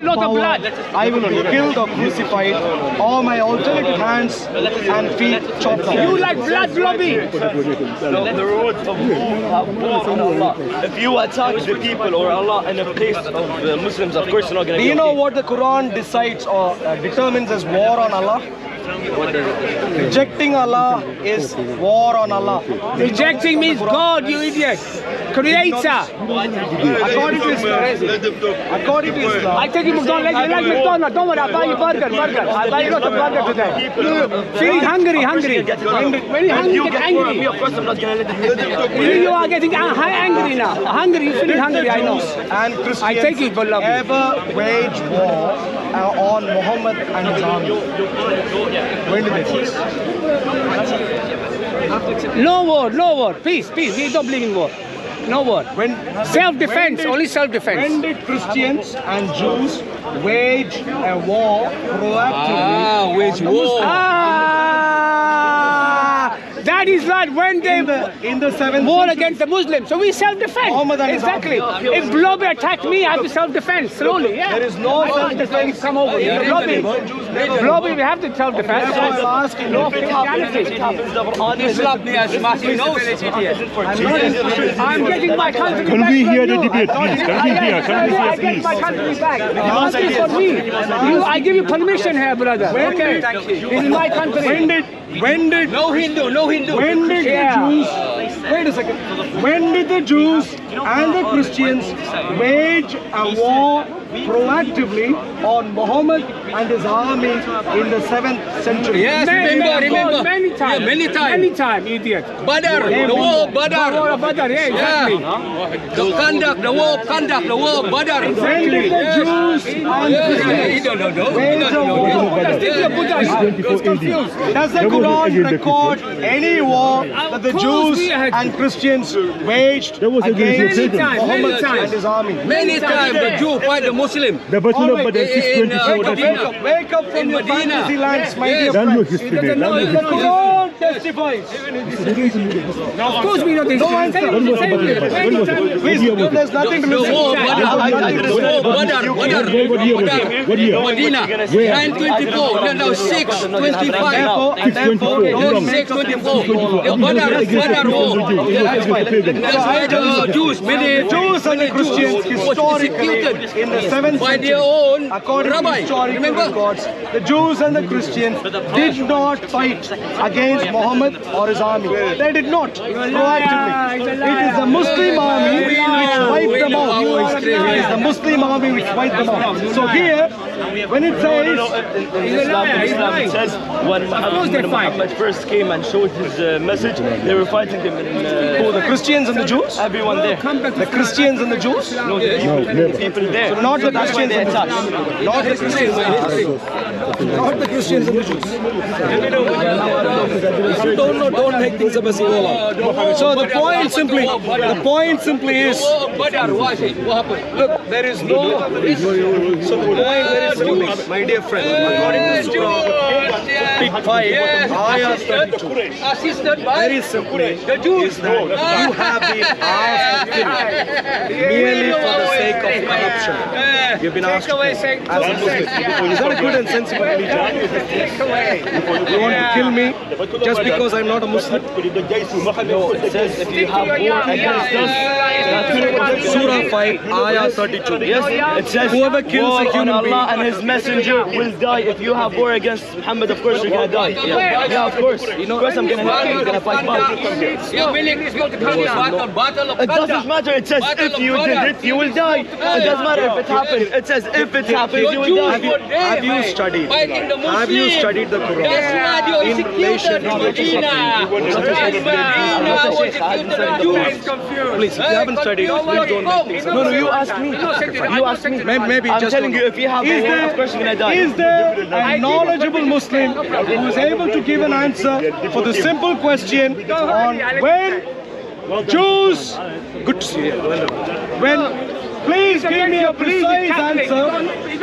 Lot of blood. I will kill the crucified, or my alternative hands and feet chopped off. You like blood lobby. The roads of war on Allah. If you attack the people or Allah in a place of Muslims, of course you're not going to Do you know what the Quran decides or determines as war on Allah? Rejecting Allah is war on Allah. Rejecting means God, you idiot. Creator. According to Islam. According to Islam. I take you McDonald's. You like McDonald's? Don't worry, I'll buy you burger. I'll buy you lots of burger today. Feeling hungry. When you're hungry, you get angry. Of course I'm not going to let them. You are getting angry now. Hungry, you're feeling hungry, I know. And Christians I take it, but love you. ever wage war on Muhammad and his army? When did they first? No war. Peace. We don't believe in war. No war. Self-defense, only self-defense. When did Christians and Jews wage a war proactively? Wage war. That is right when they In the 7th war century. against the Muslims. So we self-defend. Muhammad and his Exactly. army. If Blobby attacked me, I have to self-defend slowly. Yeah. There is no I can't just let him come over. Blobby, we have to self-defend. That's why I'm asking you. No Christianity. I'm getting my country Can back we from hear the you. debate, please? Can we hear? Can we I hear, get please? my country back. Ask me for me. I give you permission here, brother. Okay. This is my country. When did No Hindu. when did the Jews wait a second? When did the Jews and the Christians wage a war proactively on Muhammad and his army in the 7th century? Yes, remember. Many times. Yeah, many times. Many times, idiot. Badr, the war of Badr. War of Badr, yeah, exactly. The conduct, the war of conduct, the war of Badr. When did the Jews and the Christians wage a war? Does the Quran record any war that the Jews and Christians waged against Muhammad and his army? Many times the Jew fight the Muslim. The Battle of Badr In, 624. Wake up from your Medina. fantasy lands, my dear Learn your friends. history. Learn your The history. Quran testifies. Of course we know this. No answer. Please, there's nothing to The listen war of to. Badr, the war of Badr, What year? Medina, 924, no, 625. Therefore, don't make 624. The Badr war. That's why the Jews, many Jews and the Christians was historically executed in the 7th by century, their own according to rabbi. historical Remember? records, the Jews and the Christians did not fight against Muhammad or his army. They did not proactively. It is the Muslim army which wiped them out. It is the Muslim army which wiped them out. So here, when it says Islam it says when Muhammad first came and showed his message, they were fighting him in who, the Christians and the Jews, everyone there. the Christians and the Jews, No, the people there. so not the That's why Christians they and the attacked. Jews, not the Christians and the Jews, not the Christians and the Jews. Don't make things up as you go. So the point simply is, Badr, what happened? look, there is no. So the point very simply, my dear friend, according to Surah 5, Ayah 32, Assisted by very simply the Jews. is that you have been asked to kill merely for the sake of corruption. You've been asked to kill as a Muslim. Is that a good and sensible religion? You want to kill me just because I'm not a Muslim? No, it says if you have war against us, Surah 5, Ayah 32. yes, it says Whoever kills war a human on Allah being- and His Messenger will die. If you have war against Muhammad, of course you're gonna die. Yeah, of course. Of course I'm gonna help you. I'm gonna fight back. You're willing to go to battle of It doesn't matter. It says if you did it, you will die. It doesn't matter if it happened. It says if it happens, you will die. Have you studied? Fighting the Muslims. Have you studied the Quran? That's why they were In relation executed in to Medina. Please, if you haven't studied, please don't make things up. No, you asked me. You asked me. Maybe I'm just telling you, if you have war, of course you're gonna die. Is there a knowledgeable Muslim who is able to give an answer for the simple question on when Jews, good to see you, when, please give me a precise answer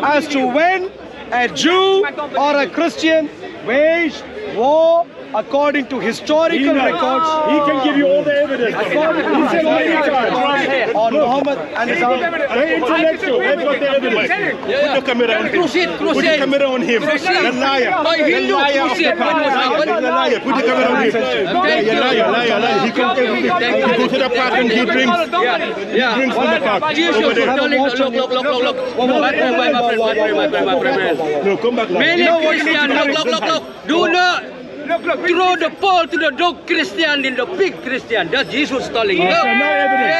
as to when a Jew or a Christian waged war according to historical records. He can give you all the evidence. According to historical records on Muhammad and his army. They're intellectual. They've got the evidence. Put the camera on him. Crusade, Put the crusade. camera on him. The liar. My Hindu The liar of the crusade. pack. The liar. Put the camera on him. Yeah, liar. He comes every day. He goes to the park and he drinks. He drinks from the park. Jesus Over was there. telling, look. My friend. No, come back. Many Christians, look. Do not throw the ball to the dog Christian in the pig Christian. That's Jesus telling you. No evidence.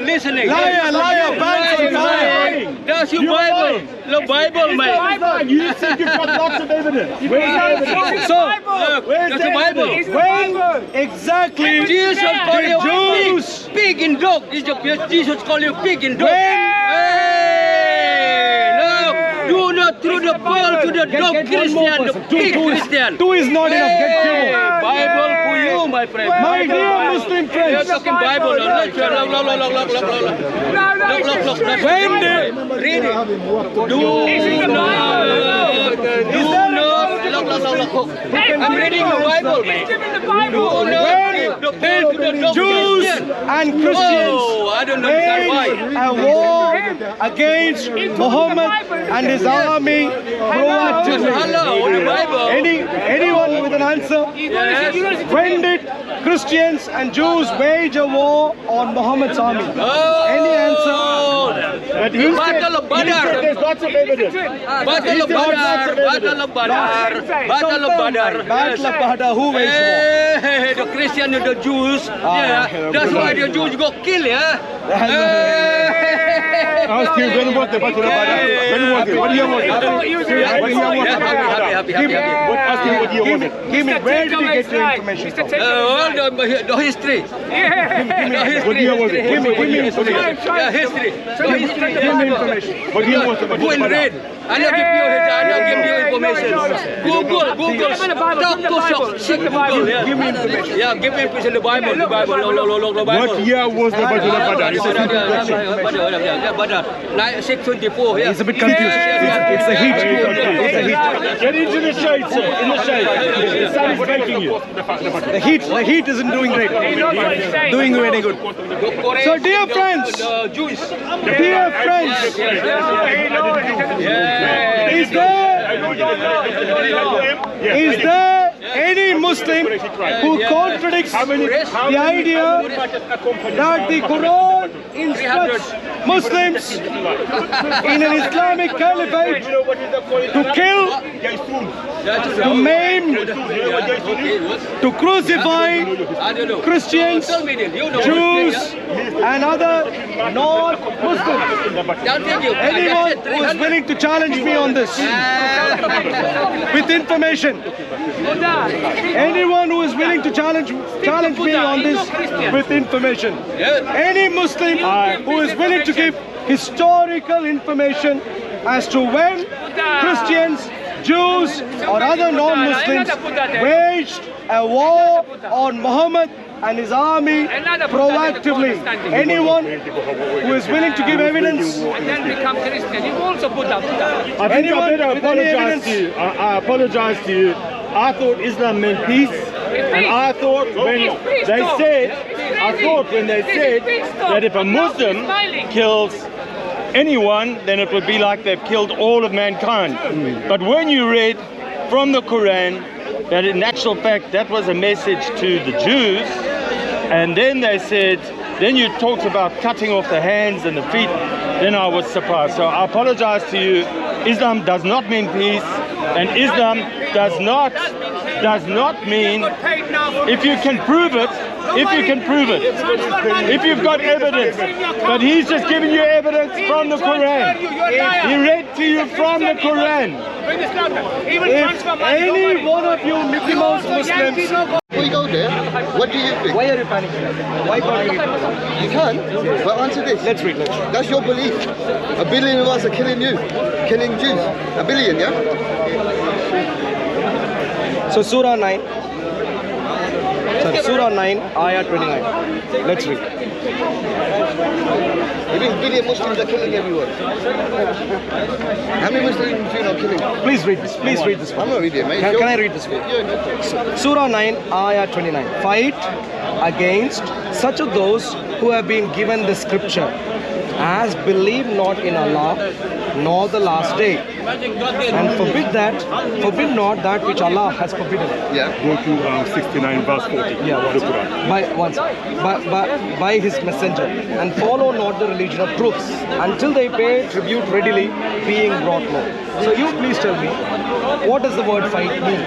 Listening. Liar, back to lying. That's your Bible. The Bible, mate. You said you've got lots of evidence. Where's the evidence? So, Look, that's the Bible. when exactly Jesus called you Jews pig and dog. Jesus called you pig and dog. When- Hey, look, do not throw the ball to the dog Christian, the pig Christian. two is not enough. Get two more. Bible for you, my friend. My dear Muslim You're friends, talking Bible. Look. when did Read it. Do not. I'm reading the Bible, man. Do not the ball to the dog Jews Christian. and Christians Oh, I don't understand why. waged a war against Muhammad and his army proactively? Hello, the Bible. Anyone with an answer? Yes. When did Christians and Jews wage a war on Muhammad's army? Any answer? But he Battle of said Badr. there's lots of evidence. Battle of Badr. Battle of Badr. Battle of Badr. Battle of Badr, who waged war? Hey, the Christian and the Jews. Yeah, that's why the Jews got killed, yeah. Ask him when was the Battle of Badr? When was it? What year was it? What year was it? Happy. Ask him what year was it? Give me, where did he get your information from? All the history. The history. What year was it? Give me information. Yeah, history. The history. Give me information. What year was the Go Battle and of read. Badr? I'm not giving you information. Google. Talk to shop. Seek Google. Yeah. Give me information. Yeah, give me information. The Bible. Look, the Bible. What year was the Battle of Badr? It's a simple question. Badr. 624. Yeah. He's a bit confused. It's the heat. It's the heat. Get into the shade, sir. In the shade. The sun is baking you. The heat isn't doing great. Doing very good. So, dear friends, Jews. dear friends, is there any Muslim who contradicts the idea that the Quran instructs Muslims in an Islamic caliphate to kill, to maim, to crucify Christians, Jews, and other non-Muslims? Anyone who is willing to challenge me on this with information? Anyone who is willing to challenge me on this with information? Any Muslim who is willing to give historical information as to when Christians, Jews, or other non-Muslims waged a war on Muhammad and his army proactively. Anyone who is willing to give evidence? And then become Christian. You also put up. I think I better apologize to you. I apologize to you. I thought Islam meant peace. And I thought when they said that if a Muslim kills anyone, then it would be like they've killed all of mankind. But when you read from the Quran that in actual fact that was a message to the Jews, and then they said, then you talked about cutting off the hands and the feet, then I was surprised. So I apologize to you. Islam does not mean peace, and Islam does not mean, if you can prove it, if you've got evidence, but he's just giving you evidence from the Quran. He read to you from the Quran. If any one of you Mickey Mouse Muslims, Before you go there, what do you think? why are you panicking? Why panicking? You can, but answer this. Let's read. That's your belief. 1 billion of us are killing you, killing Jews. 1 billion, yeah? So Surah 9, Ayah 29. Let's read. It means billion Muslims are killing everyone. How many Muslims do you know killing? Please read this. Please read this. I'm not reading it, mate. Can I read this for you? Yeah, no problem. Surah 9, Ayah 29. Fight against such of those who have been given the scripture, as believe not in Allah, nor the last day, and forbid not that which Allah has forbidden. Yeah. Go to 69 verse 40 Yeah, of the Quran. by his messenger, and follow not the religion of truths until they pay tribute readily, being brought low. So you please tell me, what does the word fight mean?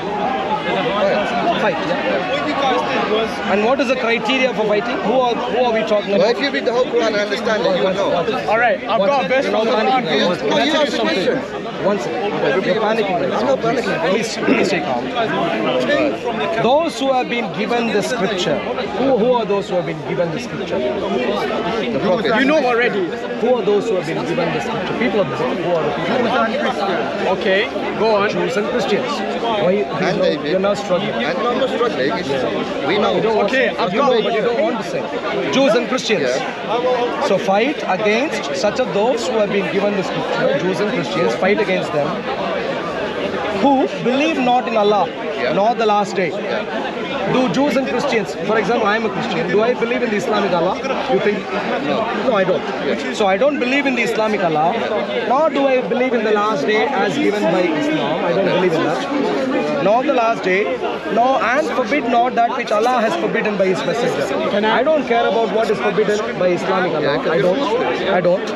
Fight. Yeah. And what is the criteria for fighting? Who are we talking Well, about? if you read the whole Quran and understand it, you will know. All right, I've got a verse from the Quran. No, you ask the question. One second. You're panicking right now. I'm not panicking. Please stay calm. Those who have been given the scripture. Who are those who have been given the scripture? The Prophet. You know already. Who are those who have been given the scripture? People of the book. Who are the people? Okay, go on. Jews and Christians. Why you're not struggling? And no, I'm not struggling. We know. Okay, I've got it, but you don't want to say. Jews and Christians. So fight against such of those who have been given the scripture, Jews and Christians, fight against them, who believe not in Allah, nor the last day. Do Jews and Christians, for example, I am a Christian, do I believe in the Islamic Allah? You think? No, I don't. So I don't believe in the Islamic Allah, nor do I believe in the last day as given by Islam. I don't believe in that. Nor the last day, nor and forbid not that which Allah has forbidden by His messenger. I don't care about what is forbidden by Islamic Allah. I don't.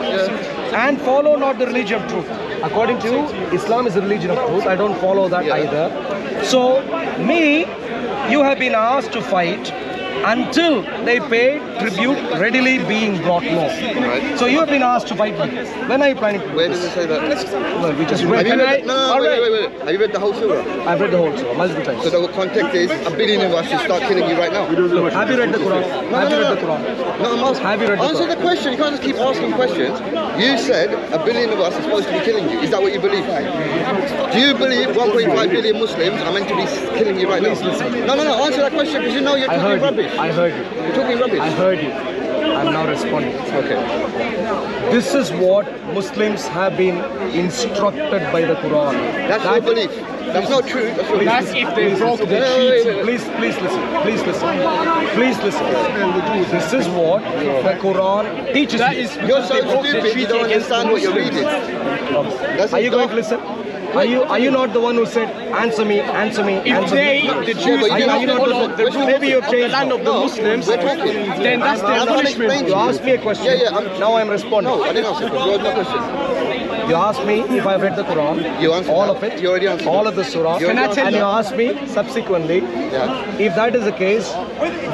And follow not the religion of truth. According to you, Islam is the religion of truth. I don't follow that either. So, you have been asked to fight until they pay tribute readily, being brought low. Right. So you have been asked to fight me. When are you planning to do Where this? does it say that? Well, we just read. Have you read? All right. Wait. Have you read the whole surah? I've read the whole surah multiple times. So the context is a billion of us should start killing you right now. Have you read the Quran? Have you read the Quran? No, I'm asking. Have you read the Answer Quran? the question. You can't just keep asking questions. You said a billion of us are supposed to be killing you. Is that what you believe? Do you believe 1.5 billion Muslims are meant to be killing you right now? No. Answer that question because you know you're talking rubbish. I heard you. You're talking rubbish. I heard you. I'm now responding. Okay. This is what Muslims have been instructed by the Quran. That's your belief. That's not true. That's your That's belief. if they broke the Wait. Please listen. Please listen. This is what the Quran teaches That you. is You're so stupid you don't understand what you're reading. That's Are you going to listen? Are you not the one who said, answer me? If answer they, me? the but Jews, you are didn't not follow the rules Maybe you've of the changed land of the No, Muslims, we're talking. then that's their I'm trying to punishment. explain to You asked me a question. Yeah. Now I'm responding. No, I didn't answer. You had no question. You asked me if I've read the Quran. You answered all that. of it. You already answered all that. of the surah. You already And answered you that. asked me subsequently, Yeah. if that is the case,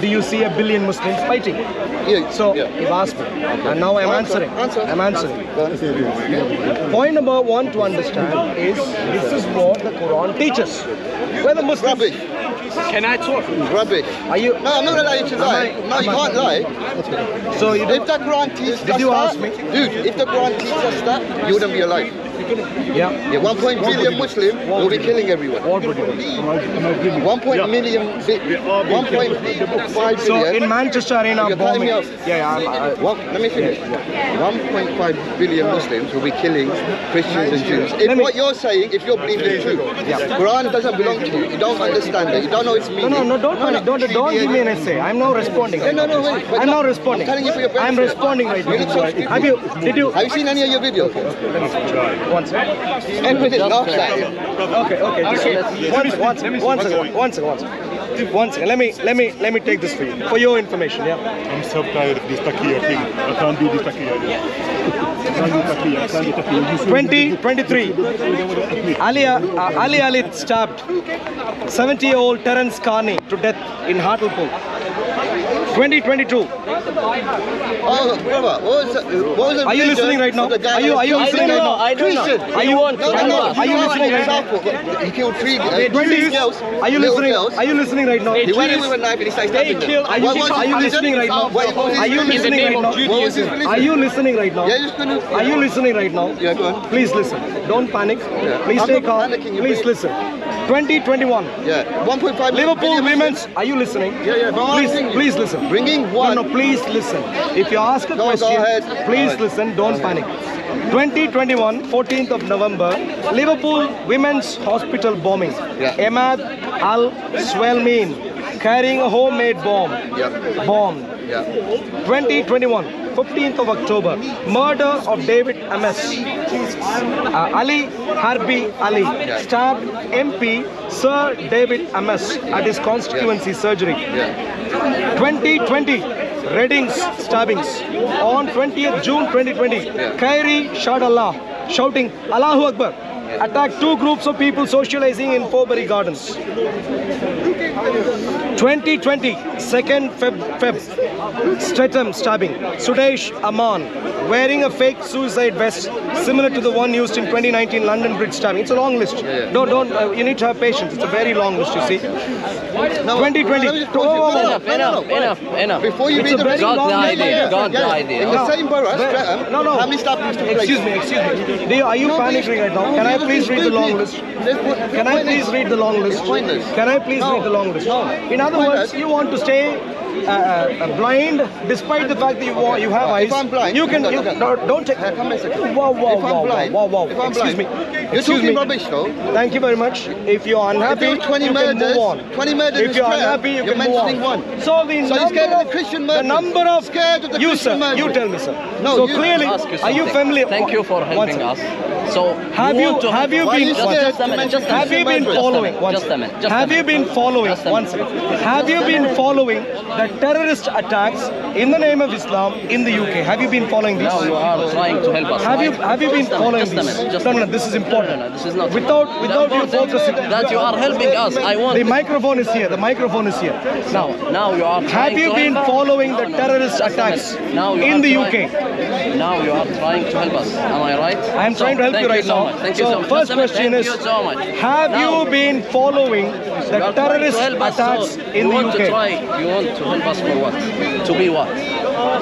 do you see a billion Muslims fighting? Yeah. So yeah. you've asked me, and now I'm answering. Answer. I'm answering. Go on. Point number one to understand is this is what the Quran teaches. Where the Muslims Rubbish. Can I talk? Rubbish. are you? No, I'm not going to allow you to lie. No, you can't lie. So you If the Quran teaches us you that, ask me? dude, if the Quran teaches us that, you wouldn't be alive. Yeah. Yeah, 1 billion Muslim will be killing everyone. 1 million, 1.5 So billion. in Manchester Arena You're cutting bombing. me off. Let me finish. 1.5 billion Muslims will be killing Christians and Jews. If what you're saying, if you're believing is true, Quran doesn't belong to you. You don't understand it. You don't know its meaning. No, don't give me an essay. I'm now responding. wait. but I'm no, now responding. I'm telling you for your benefit. I'm responding right You look so now. stupid. Have you seen any of your videos? one second. Everything laughs at you. Okay. One second. Let me take this for your information. Yeah. I'm so tired of this taqiyya thing. I can't do this taqiyya. I can't do taqiyya. 2023. Ali stabbed 70-year-old Terence Carney to death in Hartlepool. 2022. Oh, brother, what was the Are you religion listening right now? of the guy Are you that killed listening three right now? Christian. Are you No. Are you listening right now? He killed three girls. Are you little listening? girls. Are you listening right now? He went in with a knife and he started stabbing them. kill- Are you listening right now? What was his Are you religion? listening right now? What was his religion? Are you listening right now? Yeah, just gonna. Are you listening right now? Yeah, go on. Please listen. Don't panic. Please I'm stay not calm. panicking, you're Please being- listen. 2021. Yeah. 1.5 Liverpool billion women's. Are you listening? Yeah, but I'm Please, thinking- please listen. Bringing No, one. no, please listen. If you ask a Go question, ahead. please Go ahead. listen. Don't panic. 2021, 14th of November, Liverpool women's hospital bombing. Yeah. Ahmad Al Swelmeen carrying a homemade bomb. Yeah. Bombed. Yeah. 2021, 15th of October, murder of David Ames. Ali Harbi Ali stabbed MP Sir David Ames at his constituency surgery. Yeah. 2020, Reading's stabbings. On 20th June 2020, Khairi Shadallah shouting Allahu Akbar attacked two groups of people socializing in Forbury Gardens. 2020, 2nd Feb, Streatham stabbing. Sudesh Aman wearing a fake suicide vest similar to the one used in 2019 London Bridge stabbing. It's a long list. Don't. You need to have patience. It's a very long list. You see. No, 2020. let me just pause you. Enough. Before you It's read a the very rest. long Got the idea. In the same borough, Streatham, No. how many stabbings took place? Excuse me. Are you panicking right now? Can I please read the long list? Can I please read the long list? Pointless. Can I please read the long list? In other words, you want to stay blind despite the fact that you have eyes. If I'm blind, you can. Don't take. Come a second. Wow. If I'm blind, Wow. if I'm Excuse me. blind, you're Excuse talking me. rubbish though. Thank you very much. If you're unhappy, If there were 20 you can murders, move on. 20 murders If in you're Streatham, unhappy, you you're can move on. mentioning one. So the So you're number scared of of the Christian the murders. number of Scared of the you Christian sir. murders. You tell me, sir. No, so you- clearly, Ask you are you something. familiar? Thank you for One helping second. us. So Have you been Why are you following? scared to mention Have you been Christian following? murders? Just a minute. Have you been following? Just a One minute. second. Have you been following the terrorist attacks in the name of Islam in the UK? Have you been following these? Now you are trying to help us. Have you right? been Just a minute, following just a these? minute, just No, a no, minute. this is important. No, this is not. Without you focusing. That you are helping us. I want. The microphone is here. The microphone is here. Now you are. Have trying you to been help us? following the No, terrorist just a attacks minute. Now you in are the trying- UK? Now you are trying to help us. Am I right? I am trying to help you right now. Thank you so much. First Just a minute. question is, Thank you so much. have Now, you been following the you are trying terrorist to help us, attacks so in the you want UK? you want to help us for what? To be what?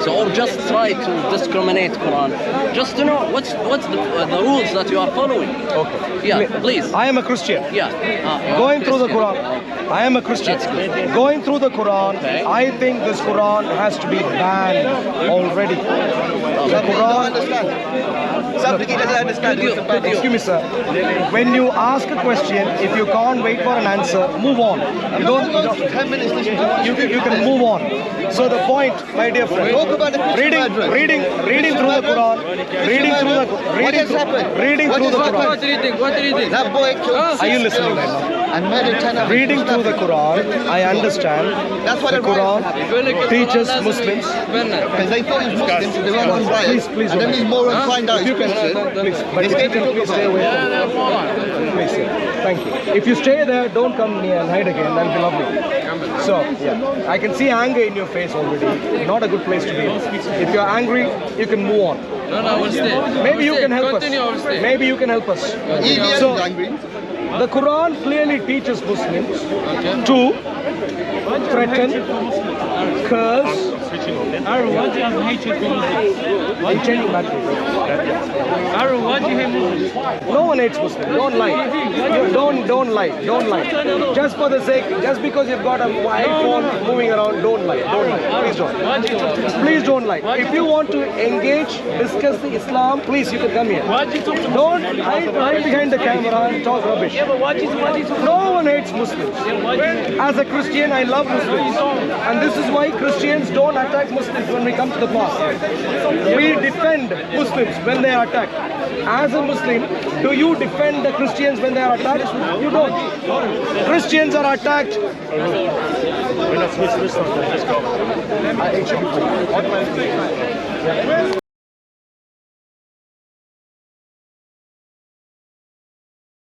So or just try to discriminate Quran. Just to know what's the rules that you are following. Okay. Yeah, please. I am a Christian. Yeah. you are Going through the Christian. Quran. I am a Christian. That's good. Going through the Quran, Okay. I think this Quran has to be banned already. The Quran. Excuse me, sir. When you ask a question, if you can't wait for an answer, move on. You don't. 10 minutes listening to what You can move on. So the point, my dear friend, Talk about the Christian murderers. reading through the Quran, reading through the What has happened? reading What through the has happened? Quran, What reading? That boy killed Are you 6 listening girls right now? and murdered 10 others. Reading through the Quran, I understand. That's what The the riot Quran teaches Muslims. Because they thought he was Muslim, so they went on riot. Please, And then these morons find out If you he's can, Christian. please, but They if you scared to can talk please about stay it. away from me. Please, sir. Thank you. If you stay there, don't come near and hide again. That'll be lovely. So, yeah, I can see anger in your face already. Not a good place to be. If you're angry, you can move on. No, we'll stay. Maybe you can help us. We'll stay. Maybe you can help us. EBS So, is angry. the Quran clearly teaches Muslims to threaten, curse. Aaron, why do you have hatred for Muslims? I'm changing battery. Aaron, why do you hate Muslims? No one hates Muslims. Don't lie. Don't lie. Don't lie. Just for the sake, just because you've got an iPhone moving around, don't lie. Don't lie. Please don't. Why do you talk to Please don't lie. If you want to engage, discuss the Islam, please you can come here. Why do you talk to Don't hide behind the camera and talk rubbish. Yeah, but why do you talk No one hates Muslims. As a Christian, I love Muslims. And this is why Christians don't attack Muslims when we come to the mosque. We defend Muslims when they are attacked. As a Muslim, do you defend the Christians when they are attacked? You don't. Christians are attacked. We're not supposed to listen. Let's go.